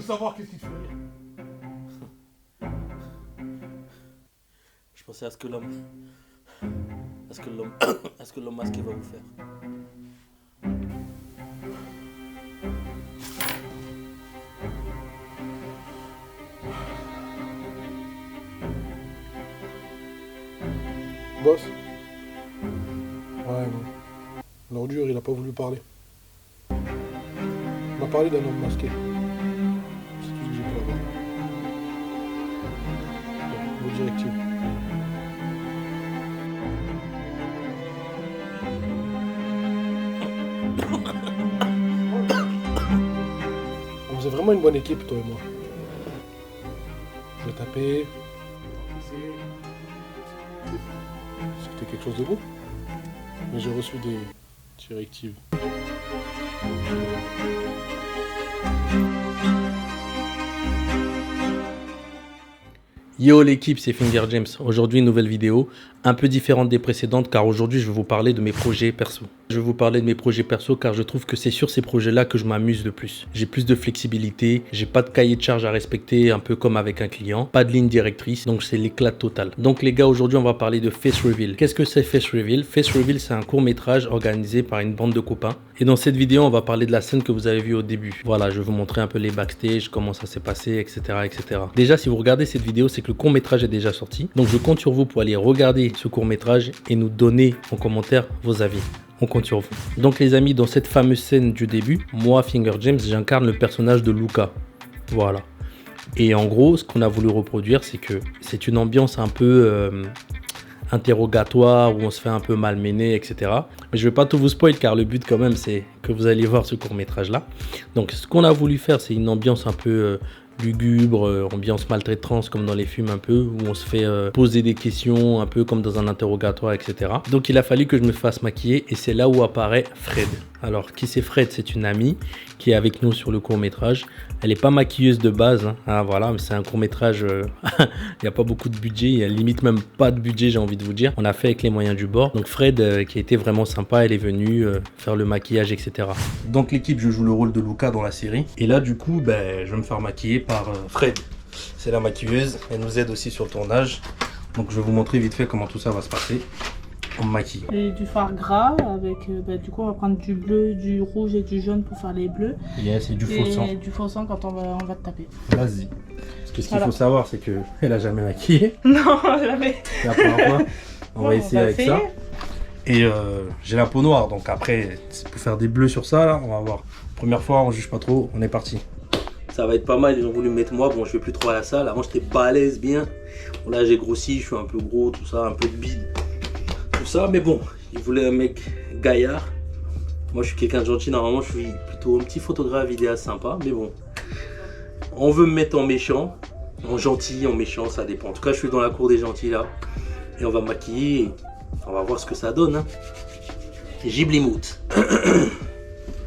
savoir qu'est-ce qui te fait rire. Je pensais à ce que l'homme... à ce que l'homme masqué va vous faire. Boss. Ouais, non. L'ordure, il a pas voulu parler. Il m'a parlé d'un homme masqué. C'est tout ce que j'ai pu avoir. Bon, vos directives. On faisait vraiment une bonne équipe, toi et moi. Je tapais. C'était quelque chose de beau. Mais j'ai reçu des directives. Yo l'équipe, c'est Finger James. Aujourd'hui, une nouvelle vidéo, un peu différente des précédentes car aujourd'hui, je vais vous parler de mes projets perso. Je vais vous parler de mes projets perso car je trouve que c'est sur ces projets-là que je m'amuse le plus. J'ai plus de flexibilité, j'ai pas de cahier de charge à respecter, un peu comme avec un client, pas de ligne directrice, donc c'est l'éclat total. Donc les gars, aujourd'hui, on va parler de Face Reveal. Qu'est-ce que c'est Face Reveal? Face Reveal, c'est un court-métrage organisé par une bande de copains. Et dans cette vidéo, on va parler de la scène que vous avez vue au début. Voilà, je vais vous montrer un peu les backstage, comment ça s'est passé, etc., etc. Déjà, si vous regardez cette vidéo, c'est que le court-métrage est déjà sorti. Donc je compte sur vous pour aller regarder ce court-métrage et nous donner en commentaire vos avis. On compte sur vous. Donc les amis, dans cette fameuse scène du début, moi, Finger James, j'incarne le personnage de Luca. Voilà. Et en gros, ce qu'on a voulu reproduire, c'est que c'est une ambiance un peu interrogatoire, où on se fait un peu malmener, etc. Mais je vais pas tout vous spoil, car le but quand même, c'est que vous allez voir ce court-métrage-là. Donc ce qu'on a voulu faire, c'est une ambiance un peu... lugubre, ambiance maltraitance comme dans les films un peu, où on se fait poser des questions un peu comme dans un interrogatoire, etc. Donc il a fallu que je me fasse maquiller et c'est là où apparaît Fred. Alors qui c'est Fred? C'est une amie qui est avec nous sur le court-métrage. Elle n'est pas maquilleuse de base, hein. Ah, voilà, mais c'est un court-métrage, il n'y a pas beaucoup de budget, il n'y a limite même pas de budget, j'ai envie de vous dire. On a fait avec les moyens du bord. Donc Fred, qui a été vraiment sympa, elle est venue faire le maquillage, etc. Donc l'équipe, je joue le rôle de Luca dans la série. Et là, du coup, ben, je vais me faire maquiller par Fred. C'est la maquilleuse, elle nous aide aussi sur le tournage. Donc je vais vous montrer vite fait comment tout ça va se passer. On me maquille. Et du fard gras avec, du coup on va prendre du bleu, du rouge et du jaune pour faire les bleus. Yes, et du faux sang. Et du faux sang quand on va te taper. Vas-y. Parce que ce qu'il faut savoir, c'est qu'elle a jamais maquillé. Non, jamais. C'est la première fois. On va essayer avec ça. Et j'ai la peau noire, donc après, c'est pour faire des bleus sur ça, là, on va voir. Première fois, on juge pas trop, on est parti. Ça va être pas mal, ils ont voulu me mettre moi, bon je vais plus trop à la salle, avant j'étais pas à l'aise bien. Bon là j'ai grossi, je suis un peu gros, tout ça, un peu de bide. Tout ça, mais bon, ils voulaient un mec gaillard. Moi je suis quelqu'un de gentil, normalement je suis plutôt un petit photographe, vidéaste sympa, mais bon. On veut me mettre en méchant, en gentil, en méchant, ça dépend. En tout cas je suis dans la cour des gentils là. Et on va me maquiller, et on va voir ce que ça donne. Hein. Giblimout.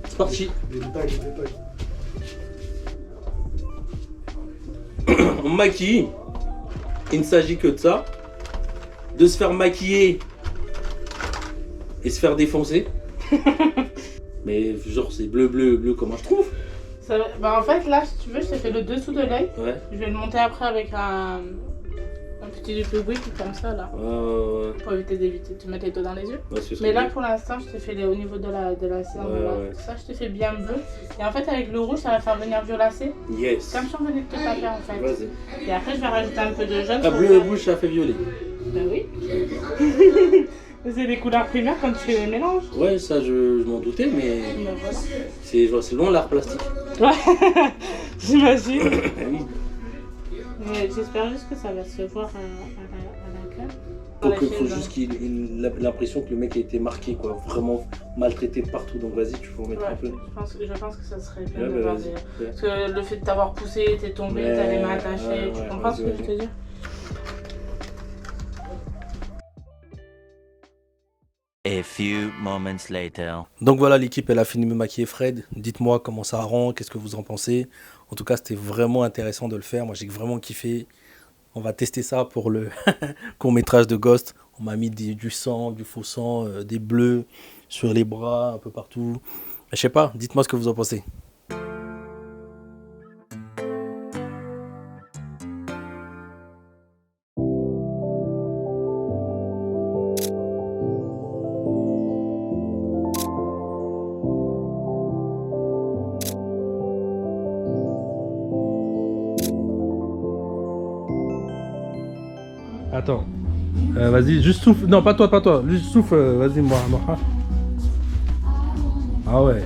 C'est parti. Les détails. On maquille. Il ne s'agit que de ça. De se faire maquiller et se faire défoncer. Mais genre c'est bleu, comment je trouve. Ça, bah en fait là si tu veux je t'ai fait le dessous de l'œil. Ouais. Je vais le monter après avec un petit wig comme ça là. Pour éviter d'éviter de te mettre les doigts dans les yeux. Ouais, mais là pour l'instant je t'ai fait au niveau de la scène. Ouais. Ça je t'ai fait bien bleu. Et en fait avec le rouge ça va faire venir violacé. Yes. Comme si on venait de te taper en fait. Vas-y. Et après je vais rajouter un peu de jaune. Ah, bleu et rouge ça fait violet. Bah oui. C'est des couleurs primaires quand tu fais les mélanges. Ouais, ça je m'en doutais, mais Bah voilà. c'est loin l'art plastique. Ouais, j'imagine. Oui. Mais j'espère juste que ça va se voir à la carte. Donc il faut juste qu'il ait l'impression que le mec a été marqué, quoi, vraiment maltraité de partout. Donc vas-y, tu peux en mettre un peu. Je pense que ça serait bien Ouais, de voir vas-y. Parce que le fait de t'avoir poussé, t'es tombé, t'as les mains attachées, tu comprends ce que je te dis? A few moments later. Donc voilà, l'équipe, elle a fini de me maquiller Fred. Dites-moi comment ça rend, qu'est-ce que vous en pensez. En tout cas, c'était vraiment intéressant de le faire. Moi, j'ai vraiment kiffé. On va tester ça pour le court-métrage de Ghost. On m'a mis du sang, du faux sang, des bleus sur les bras, un peu partout. Je sais pas, dites-moi ce que vous en pensez. Attends. Vas-y, juste souffle. Non, pas toi. Juste souffle, vas-y, moi. Ah ouais.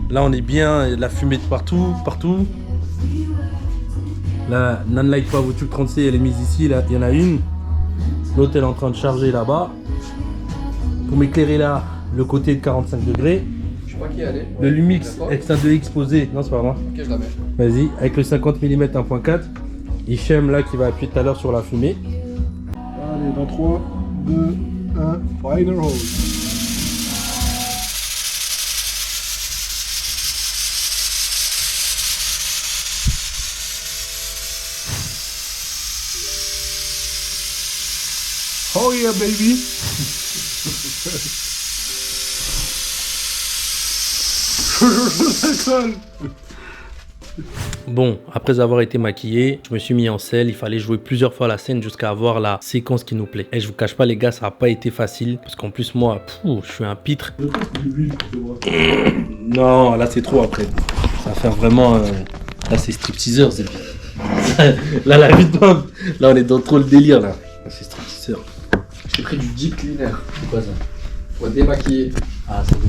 Là, on est bien. Il y a de la fumée de partout. Là, Nanlight Power Tube 36, elle est mise ici. Là, il y en a une. L'autre, elle est en train de charger là-bas. Pour m'éclairer là, le côté de 45 degrés. Je sais pas qui elle est. Le Lumix X1.2 exposé. Non, c'est pas moi. Ok, je la mets. Vas-y, avec le 50 mm 1.4. Hichem là qui va appuyer tout à l'heure sur la fumée. Allez, dans 3, 2, 1, final hold. Oh yeah, baby! Bon, après avoir été maquillé, je me suis mis en selle. Il fallait jouer plusieurs fois la scène jusqu'à avoir la séquence qui nous plaît. Et je vous cache pas les gars, ça a pas été facile. Parce qu'en plus moi, je suis un pitre. Non, là c'est trop après. Ça va faire vraiment... Là c'est stripteaser, c'est là la vie de Bob. Là on est dans trop le délire là. Là c'est stripteaser. J'ai pris du deep cleaner. C'est quoi ça? Pour démaquiller. Ah c'est bon.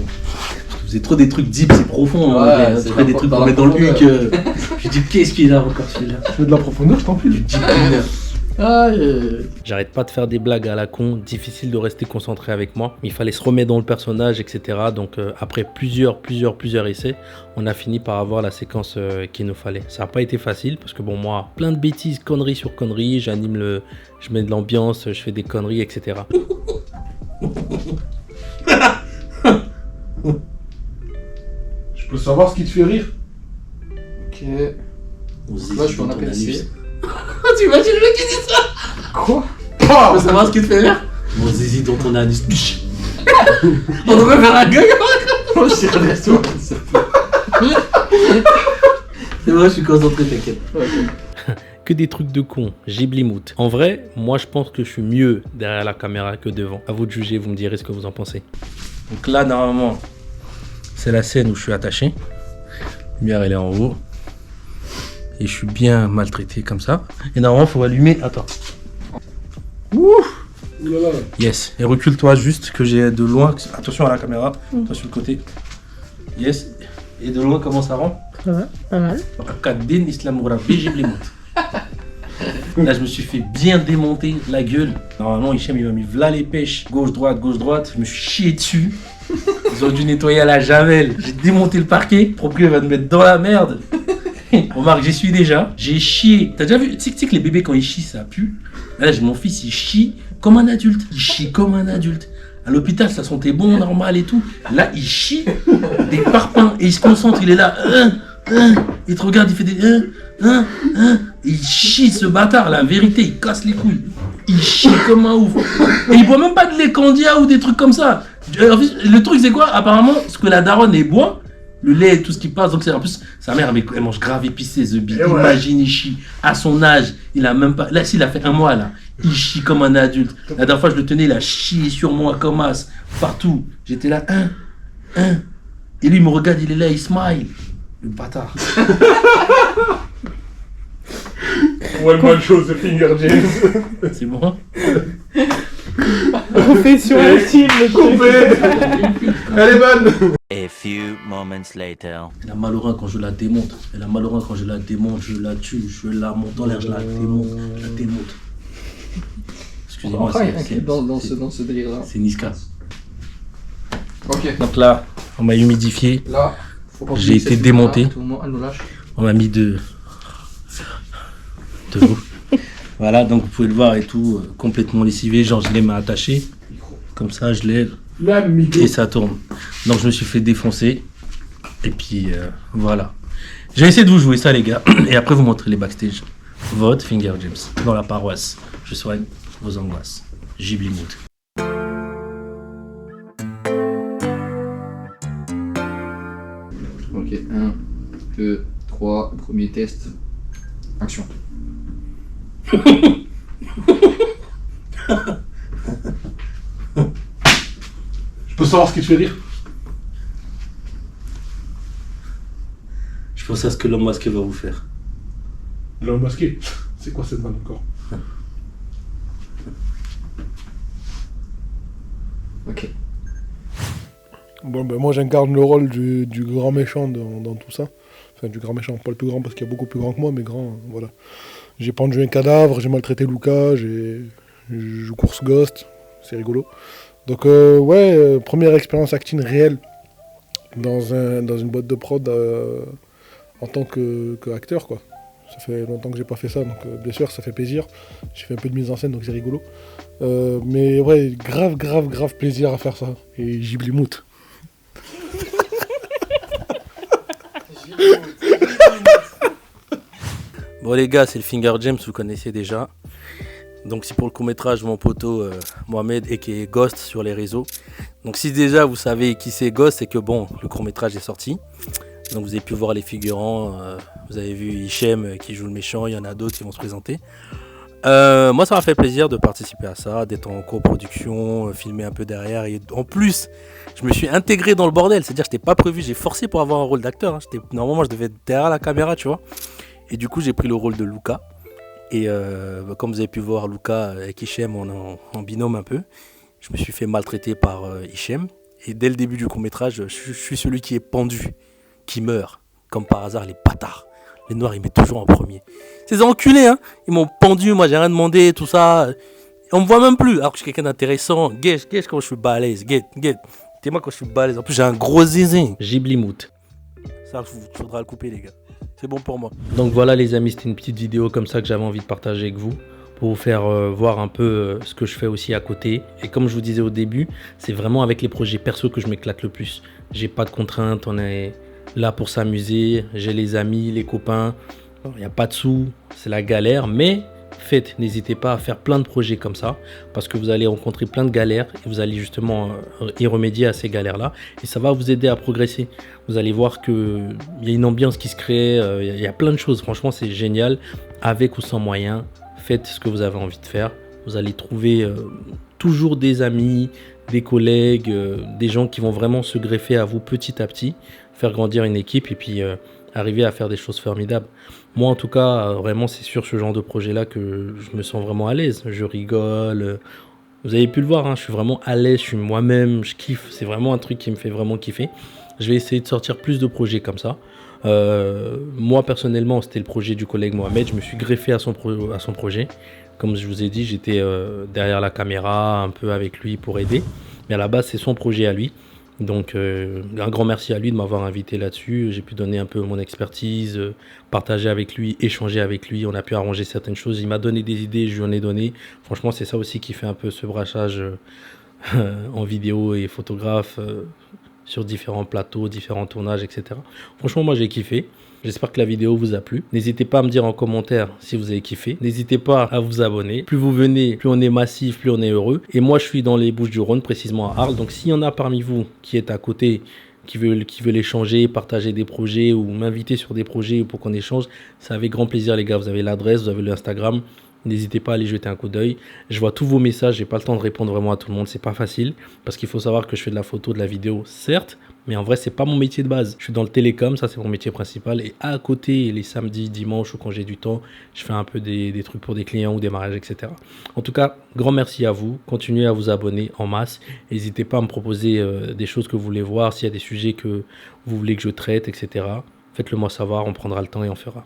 Vous avez trop des trucs deep, c'est profond. Ouais, hein, c'est des trucs pour mettre dans le huc. Je dis qu'est-ce qu'il a encore celui-là? Je fais de la profondeur, je t'en prie. Deep cleaner. Aïe. J'arrête pas de faire des blagues à la con, difficile de rester concentré avec moi. Il fallait se remettre dans le personnage, etc. Donc après plusieurs essais, on a fini par avoir la séquence qu'il nous fallait. Ça n'a pas été facile parce que bon moi, plein de bêtises, conneries sur conneries, je mets de l'ambiance, je fais des conneries, etc. Je peux savoir ce qui te fait rire? Ok. Là, je suis en apprécié. Tu imagines le mec qui dit ça? Quoi? Tu veux savoir ce qui te fait rire? Mon zizi dans ton anus. On devrait faire un gag. Oh, je tire des sous. C'est vrai, je suis concentré, t'inquiète. Ok. Que des trucs de con, giblimout. En vrai, moi je pense que je suis mieux derrière la caméra que devant. À vous de juger, vous me direz ce que vous en pensez. Donc là, normalement, c'est la scène où je suis attaché. La lumière, elle est en haut. Et je suis bien maltraité comme ça. Et normalement, il faut allumer. Attends. Ouh. Oulala. Yes. Et recule-toi juste que j'ai de loin. Attention à la caméra. Toi sur le côté. Yes. Et de loin, comment ça rend? Ça va, pas mal. Akadin Islam Rabbi Giblimout. Là, je me suis fait bien démonter la gueule. Normalement, Hichem, il m'a mis v'là les pêches. Gauche, droite. Je me suis chié dessus. Ils ont dû nettoyer à la javel. J'ai démonté le parquet. Le propriétaire va me mettre dans la merde. Remarque, j'y suis déjà. J'ai chié. T'as déjà vu? Tu sais que les bébés, quand ils chient, ça pue. Là, mon fils, il chie comme un adulte. Il chie comme un adulte. À l'hôpital, ça sentait bon, normal et tout. Là, il chie des parpaings. Et il se concentre. Il est là. Il te regarde, il fait des... Il chie ce bâtard, la vérité, il casse les couilles. Il chie comme un ouf. Et il boit même pas de lait Candia ou des trucs comme ça. En fait, le truc c'est quoi? Apparemment, ce que la daronne elle boit, le lait, tout ce qui passe, donc c'est en plus, sa mère elle mange grave épicé, The Bee. Imagine, il chie. À son âge, il a même pas... Là, s'il a fait un mois là, il chie comme un adulte. La dernière fois je le tenais, il a chié sur moi comme as, partout. J'étais là, Et lui il me regarde, il est là, il smile. Le bâtard. One man show the finger James. C'est bon? On fait sur le film le truc. Elle est bonne. A few moments later. La Malorin quand je la démonte. Et la Malorin quand je la démonte, je la tue, je la monte en l'air, je la démonte. Excusez-moi, Dans ce délire-là. c'est Niska. Ok. Donc là, on m'a humidifié. Là, faut pas J'ai oublier été cette démonté. lumière-là, tout le monde, elle nous lâche. On m'a mis de l'eau. Voilà, donc vous pouvez le voir et tout, complètement lessivé. Genre, je l'ai m'a attaché. Comme ça, je lève Là, Miguel. et ça tourne. Donc, je me suis fait défoncer. Et puis, voilà. J'ai essayé de vous jouer ça, les gars. Et après, vous montrer les backstage. Vote Finger James. Dans la paroisse. Je soigne vos angoisses. Giblimout. Ok, 1, 2, 3, premier test. Action. Je peux savoir ce qui te fait rire? Je pense à ce que l'homme masqué va vous faire. L'homme masqué. C'est quoi cette vanne encore? Ok. Bon, ben, moi j'incarne le rôle du grand méchant dans tout ça. Enfin, du grand méchant, pas le plus grand parce qu'il y a beaucoup plus grand que moi, mais grand, voilà. J'ai pendu un cadavre, j'ai maltraité Luca, je joue course Ghost, c'est rigolo. Donc, première expérience acting réelle dans une boîte de prod en tant qu'acteur, quoi. Ça fait longtemps que j'ai pas fait ça, donc bien sûr ça fait plaisir. J'ai fait un peu de mise en scène, donc c'est rigolo. Mais ouais, grave plaisir à faire ça. Et Ghibli Mout. Bon les gars, c'est le Finger James, vous connaissez déjà. Donc c'est pour le court-métrage mon poteau Mohamed et qui est Ghost sur les réseaux. Donc si déjà vous savez qui c'est Ghost, c'est que bon, le court-métrage est sorti. Donc vous avez pu voir les figurants, vous avez vu Hichem qui joue le méchant, il y en a d'autres qui vont se présenter. Moi ça m'a fait plaisir de participer à ça, d'être en coproduction, filmer un peu derrière. Et en plus, je me suis intégré dans le bordel, c'est-à-dire que je n'étais pas prévu, j'ai forcé pour avoir un rôle d'acteur. Normalement je devais être derrière la caméra, tu vois. Et du coup j'ai pris le rôle de Luca. Et comme vous avez pu voir Luca avec Hichem en binôme un peu, je me suis fait maltraiter par Hichem. Et dès le début du court-métrage, je suis celui qui est pendu, qui meurt. Comme par hasard, les bâtards. Les noirs, ils mettent toujours en premier. Ces enculés, hein, ils m'ont pendu, moi j'ai rien demandé, tout ça. On me voit même plus, alors que je suis quelqu'un d'intéressant. Guess quand je suis balèze, get. T'es-moi quand je suis balèze. En plus, j'ai un gros zizin. Ghibli Mout. Ça, il faudra le couper, les gars. C'est bon pour moi. Donc voilà les amis, c'était une petite vidéo comme ça que j'avais envie de partager avec vous pour vous faire voir un peu ce que je fais aussi à côté. Et comme je vous disais au début, c'est vraiment avec les projets perso que je m'éclate le plus. J'ai pas de contraintes, on est là pour s'amuser, j'ai les amis, les copains, il n'y a pas de sous, c'est la galère, mais n'hésitez pas à faire plein de projets comme ça parce que vous allez rencontrer plein de galères et vous allez justement y remédier à ces galères-là et ça va vous aider à progresser. Vous allez voir qu'il y a une ambiance qui se crée, il y a plein de choses, franchement c'est génial. Avec ou sans moyens, faites ce que vous avez envie de faire. Vous allez trouver toujours des amis, des collègues, des gens qui vont vraiment se greffer à vous petit à petit, faire grandir une équipe et puis arriver à faire des choses formidables. Moi en tout cas, vraiment c'est sur ce genre de projet-là que je me sens vraiment à l'aise. Je rigole, vous avez pu le voir, hein, je suis vraiment à l'aise, je suis moi-même, je kiffe. C'est vraiment un truc qui me fait vraiment kiffer. Je vais essayer de sortir plus de projets comme ça. Moi personnellement, c'était le projet du collègue Mohamed, je me suis greffé à son projet. Comme je vous ai dit, j'étais derrière la caméra, un peu avec lui pour aider. Mais à la base, c'est son projet à lui. Donc un grand merci à lui de m'avoir invité là-dessus. J'ai pu donner un peu mon expertise, partager avec lui, échanger avec lui. On a pu arranger certaines choses. Il m'a donné des idées, je lui en ai donné. Franchement, c'est ça aussi qui fait un peu ce brassage en vidéo et photographe sur différents plateaux, différents tournages, etc. Franchement, moi j'ai kiffé. J'espère que la vidéo vous a plu. N'hésitez pas à me dire en commentaire si vous avez kiffé. N'hésitez pas à vous abonner. Plus vous venez, plus on est massif, plus on est heureux. Et moi, je suis dans les Bouches-du-Rhône, précisément à Arles. Donc, s'il y en a parmi vous qui est à côté, qui veut échanger, partager des projets ou m'inviter sur des projets pour qu'on échange, c'est avec grand plaisir, les gars. Vous avez l'adresse, vous avez l'Instagram. N'hésitez pas à aller jeter un coup d'œil. Je vois tous vos messages. J'ai pas le temps de répondre vraiment à tout le monde. C'est pas facile parce qu'il faut savoir que je fais de la photo, de la vidéo, certes. Mais en vrai, c'est pas mon métier de base. Je suis dans le télécom, ça c'est mon métier principal. Et à côté, les samedis, dimanches ou quand j'ai du temps, je fais un peu des trucs pour des clients ou des mariages, etc. En tout cas, grand merci à vous. Continuez à vous abonner en masse. N'hésitez pas à me proposer des choses que vous voulez voir, s'il y a des sujets que vous voulez que je traite, etc. Faites-le moi savoir, on prendra le temps et on fera.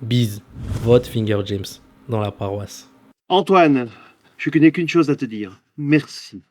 Bise, votre Finger James dans la paroisse. Antoine, je n'ai qu'une chose à te dire. Merci.